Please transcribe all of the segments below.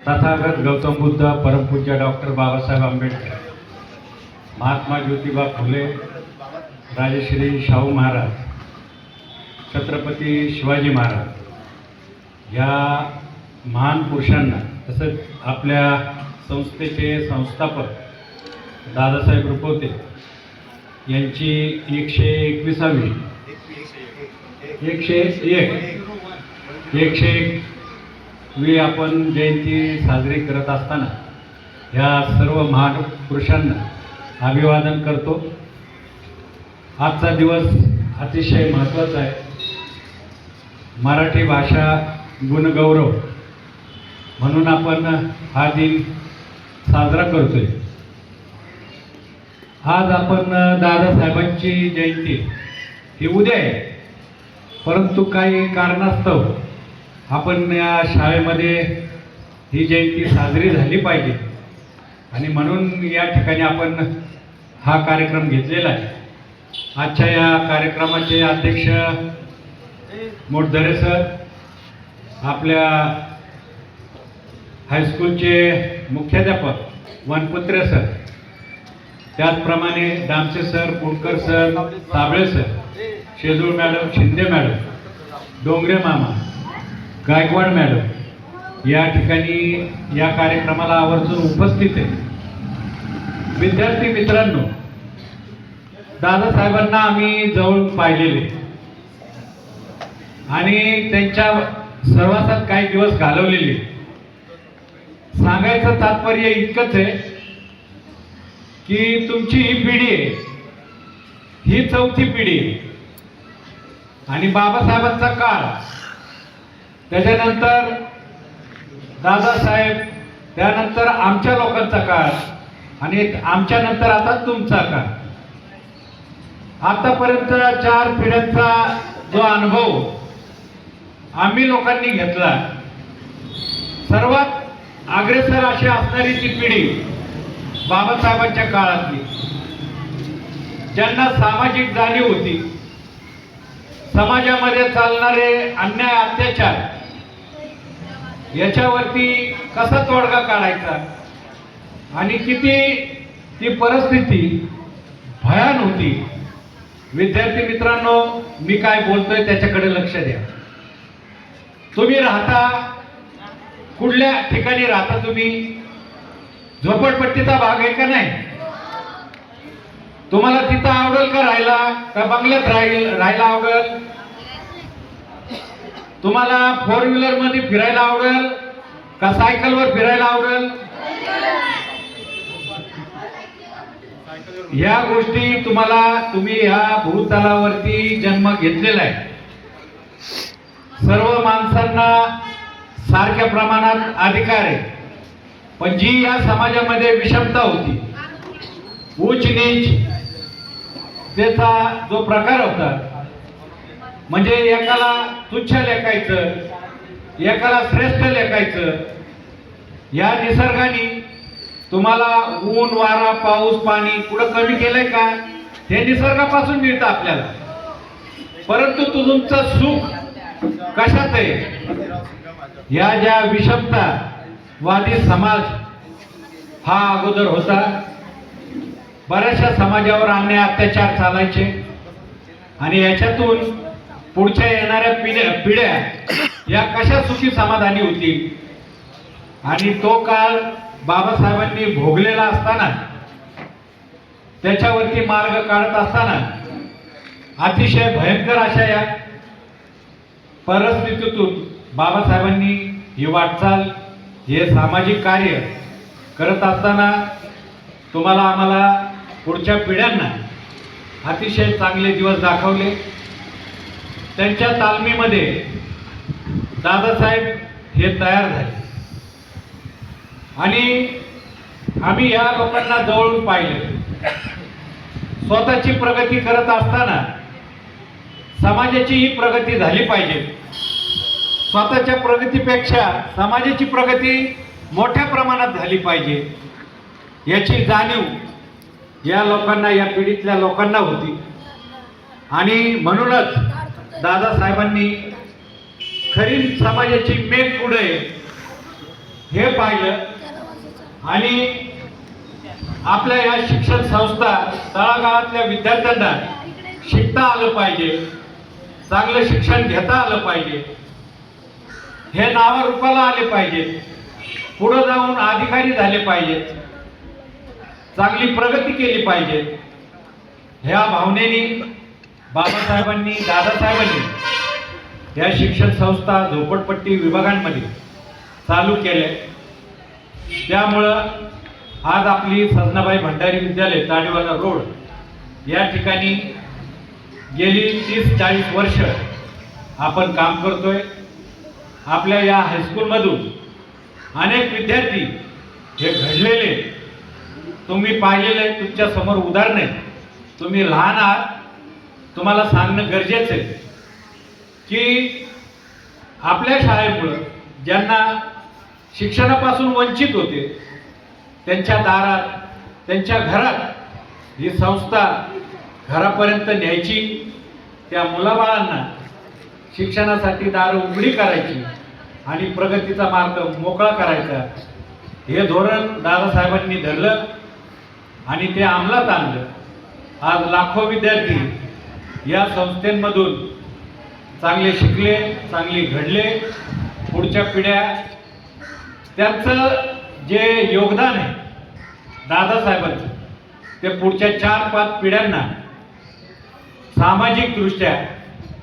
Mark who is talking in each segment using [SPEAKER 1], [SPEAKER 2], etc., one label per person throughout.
[SPEAKER 1] तथागत गौतम बुद्ध, परमपूज्य डॉक्टर बाबासाहेब आंबेडकर, महात्मा ज्योतिबा फुले, राजश्री शाहू महाराज, छत्रपती शिवाजी महाराज या महान पुरुषांना, तसंच आपल्या संस्थेचे संस्थापक दादासाहेब रुपवते यांची 121वी 101वी आपण जयंती साजरी करत असताना ह्या सर्व महान पुरुषांना अभिवादन करतो. आजचा दिवस अतिशय महत्त्वाचा आहे. मराठी भाषा गुणगौरव म्हणून आपण हा दिन साजरा करतोय. आज आपण दादासाहेबांची जयंती ही उद्या आहे, परंतु काही कारणास्तव आपण या शाळेमध्ये ही जयंती साजरी झाली पाहिजे आणि म्हणून या ठिकाणी आपण हा कार्यक्रम घेतलेला आहे. आजच्या या कार्यक्रमाचे अध्यक्ष मोटधरे सर, आपल्या हायस्कूलचे मुख्याध्यापक वनपुत्रे सर, त्याचप्रमाणे Damse sir, Kulkar sir, Sable sir, Shejul madam, Shinde madam, Dongre मामा, गायकवाड मॅडम या ठिकाणी या कार्यक्रमाला आवर्जून उपस्थित आहे. विद्यार्थी मित्रांनो, दादासाहेबांना आम्ही जवळून पाहिलेले आणि त्यांच्या सहवासात काही दिवस घालवलेले. सांगायचं तात्पर्य इतकंच आहे की तुमची ही पिढी आहे, ही 4थी पिढी आहे आणि बाबासाहेबांचा काळ, त्याच्यानंतर दादासाहेब, त्यानंतर आमच्या लोकांचा काळ आणि आमच्या नंतर आता तुमचा काळ. आतापर्यंत 4 पिढ्यांचा जो अनुभव आम्ही लोकांनी घेतला, सर्वात अग्रेसर अशी असणारी ती पिढी बाबासाहेबांच्या काळातली, ज्यांना सामाजिक जाणीव होती, समाजामध्ये चालणारे अन्याय अत्याचार याच्यावरती कसा तोडगा काढायचा आणि किती ती परिस्थिती भयान होती. विद्यार्थी मित्रांनो, मी काय बोलतोय त्याच्याकडे लक्ष द्या. तुम्ही राहता कुठल्या ठिकाणी राहता? तुम्ही झोपडपट्टीचा भाग आहे का नाही? तुम्हाला तिथं आवडेल का राहायला, का बंगल्यात राहायला आवडेल? तुम्हाला 4 व्हीलर मध्ये फिरायला आवडेल का सायकलवर फिरायला आवडेल? या गोष्टी तुम्ही ह्या भूतलावरती जन्म घेतलेला आहे. सर्व माणसांना सारख्या प्रमाणात अधिकार आहे, पण जी या समाजामध्ये विषमता होती, उच्च नीच त्याचा जो प्रकार होता, म्हणजे एकाला तुच्छ लेखायचं, एकाला श्रेष्ठ लेखायचं, या निसर्गाने तुम्हाला ऊन, वारा, पाऊस, पाणी कुठं कमी केलंय का? हे निसर्गापासून मिळतं आपल्याला. परंतु तुमचं सुख कशात आहे? या ज्या विषमतावादी समाज हा अगोदर होता, बऱ्याचशा समाजावर अन्याय अत्याचार चालायचे आणि याच्यातून पुढच्या येणाऱ्या पिढ्या या कशा सुखी समाधानी होतील. आणि तो काळ बाबासाहेबांनी भोगलेला असताना, त्याच्यावरती मार्ग काढत असताना अतिशय भयंकर अशा या परिस्थितीतून बाबासाहेबांनी ही वाटचाल, हे सामाजिक कार्य करत असताना तुम्हाला आम्हाला पुढच्या पिढ्यांना अतिशय चांगले दिवस दाखवले. त्यांच्या तालमीमध्ये दादासाहेब हे तयार झाले आणि आम्ही या लोकांना जवळून पाहिले. स्वतःची प्रगती करत असताना समाजाची ही प्रगती झाली पाहिजे. स्वतःच्या प्रगतीपेक्षा समाजाची प्रगती मोठ्या प्रमाणात झाली पाहिजे याची जाणीव या लोकांना, या पिढीतल्या लोकांना होती. आणि म्हणूनच दादासाहेबांनी खरी समाजाची मेघ पुढे हे पाहिलं आणि आपल्या या शिक्षण संस्था तळागाळातल्या विद्यार्थ्यांना शिकता आलं पाहिजे, चांगलं शिक्षण घेता आलं पाहिजे, हे नावारूपाला आले पाहिजेत, पुढे जाऊन अधिकारी झाले पाहिजेत, चांगली प्रगती केली पाहिजे, ह्या भावनेने बाबासाहेबांनी दादासाहेबांनी या शिक्षण संस्था झोपडपट्टी विभागांमध्ये चालू केले. त्यामुळं आज आपली सजनाबाई भंडारी विद्यालय ताडीवाला रोड या ठिकाणी गेली 30-40 वर्ष आपण काम करतोय. आपल्या या हायस्कूलमधून अनेक विद्यार्थी हे घडलेले तुम्ही पाहिलेले, तुमच्या समोर उदाहरणे, तुम्ही लहान आहात, तुम्हाला सांगणं गरजेचं आहे की आपल्या शाळेमुळं ज्यांना शिक्षणापासून वंचित होते त्यांच्या दारात, त्यांच्या घरात ही संस्था घरापर्यंत न्यायची, त्या मुलाबाळांना शिक्षणासाठी दारं उघडी करायची आणि प्रगतीचा मार्ग मोकळा करायचा, हे धोरण दादासाहेबांनी धरलं आणि ते अंमलात आणलं. आज लाखो विद्यार्थी या संस्थेमधून चांगले शिकले, चांगले घडले. पुढच्या पिढ्या त्यांचं जे योगदान आहे दादासाहेबांचं, ते पुढच्या 4-5 पिढ्यांना सामाजिक दृष्ट्या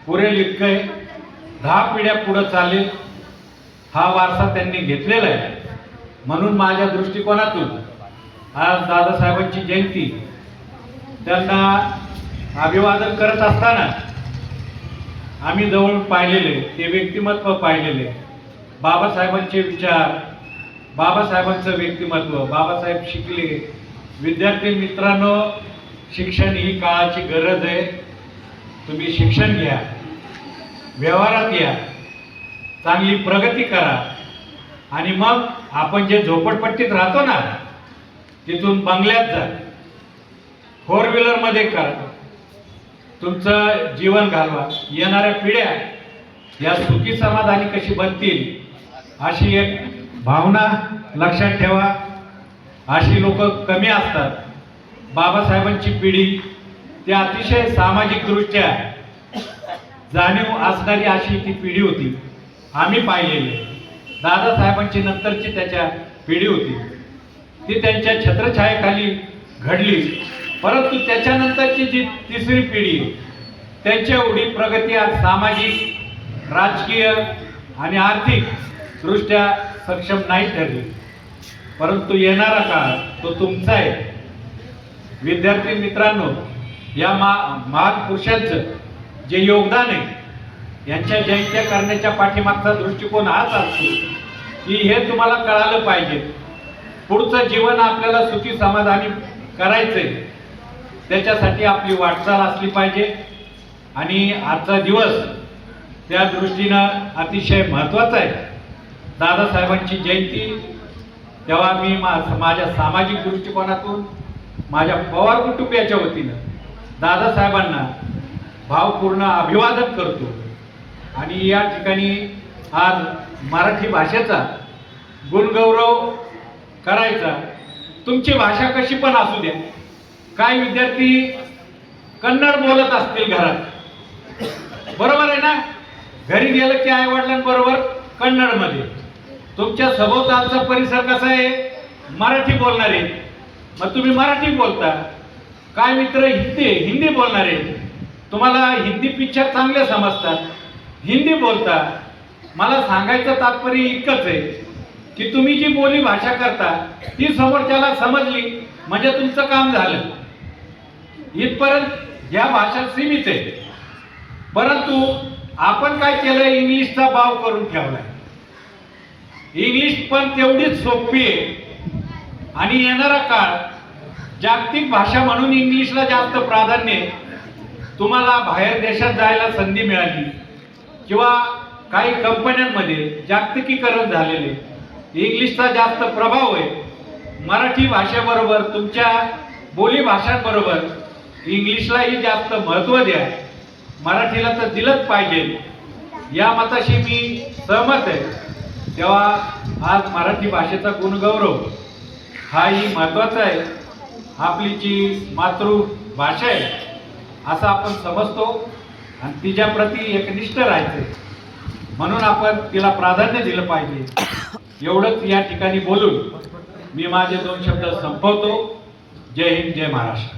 [SPEAKER 1] पुरेल इतकं 10 पिढ्या पुढे चालेल हा वारसा त्यांनी घेतलेला आहे. म्हणून माझ्या दृष्टिकोनातून आज दादासाहेबांची जयंती त्यांना अभिवादन करत असताना आम्ही जवळून पाहिलेले, ते व्यक्तिमत्व पाहिलेले, बाबासाहेबांचे विचार, बाबासाहेबांचं व्यक्तिमत्व, बाबासाहेब शिकले. विद्यार्थी मित्रांनो, शिक्षण ही काळाची गरज आहे. तुम्ही शिक्षण घ्या, व्यवहारात या, चांगली प्रगती करा आणि मग आपण जे झोपडपट्टीत राहतो ना तिथून बंगल्यात जा, 4 व्हीलरमध्ये करा, तुमचं जीवन घालवा. येणाऱ्या पिढ्या या सुखी समाधानी कशी बनतील अशी एक भावना लक्षात ठेवा. अशी लोक कमी असतात. बाबासाहेबांची पिढी ती अतिशय सामाजिक दृष्ट्या जाणीव असणारी अशी ती पिढी होती. आम्ही पाहिलेली दादासाहेबांची नंतरची त्याच्या पिढी होती, ती त्यांच्या छत्रछायेखाली घडली. परंतु त्याच्यानंतरची जी तिसरी पिढी, त्यांच्या एवढी प्रगती आज सामाजिक, राजकीय आणि आर्थिक दृष्ट्या सक्षम नाही ठरली. परंतु येणारा काळ तो तुमचा आहे. विद्यार्थी मित्रांनो, या महान पुरुषांचं जे योगदान आहे, यांच्या जयंत्या करण्याच्या पाठीमागचा दृष्टिकोन हाच असतो की हे तुम्हाला कळालं पाहिजे. पुढचं जीवन आपल्याला सुखी समाधानी करायचंय, त्याच्यासाठी आपली वाटचाल असली पाहिजे. आणि आजचा दिवस त्या दृष्टीनं अतिशय महत्त्वाचा आहे, दादासाहेबांची जयंती. तेव्हा मी माझ्या सामाजिक दृष्टिकोनातून, माझ्या पवार कुटुंबियाच्या वतीनं दादासाहेबांना भावपूर्ण अभिवादन करतो. आणि या ठिकाणी आज मराठी भाषेचा गुणगौरव करायचा. तुमची भाषा कशी पण असू द्या. काही विद्यार्थी कन्नड बोलत असतील घरात, बरोबर आहे ना, घरी गेलं की आई वडिलांबरोबर कन्नडमध्ये. तुमच्या सभोवतालचा परिसर कसा आहे, मराठी बोलणारे, मग तुम्ही मराठी बोलता. काय मित्र हिंदी बोलणारे, तुम्हाला हिंदी पिक्चर चांगले समजतात, हिंदी बोलता. मला सांगायचं तात्पर्य इतकंच आहे की तुम्ही जी बोली भाषा करता ती समोरच्याला समजली म्हणजे तुमचं काम झालं. इथपर्यंत या भाषा सीमित आहे. परंतु आपण काय केलंय, इंग्लिशचा बाव करून ठेवलाय. इंग्लिश पण तेवढीच सोपी आहे आणि येणारा काळ जागतिक भाषा म्हणून इंग्लिशला जास्त प्राधान्य आहे. तुम्हाला बाहेर देशात जायला संधी मिळाली किंवा काही कंपन्यांमध्ये जागतिकीकरण झालेले, इंग्लिशचा जास्त प्रभाव आहे. मराठी भाषेबरोबर तुमच्या बोली भाषांबरोबर इंग्लिशलाही जास्त महत्त्व द्या. मराठीला तर दिलंच पाहिजे, या मताशी मी सहमत आहे. तेव्हा आज मराठी भाषेचा गुणगौरव हाही महत्त्वाचा आहे. आपली जी मातृभाषा आहे असं आपण समजतो आणि तिच्याप्रती एकनिष्ठ राहायचं, म्हणून आपण तिला प्राधान्य दिलं पाहिजे. एवढंच या ठिकाणी बोलून मी माझे 2 शब्द संपवतो. जय हिंद, जय महाराष्ट्र.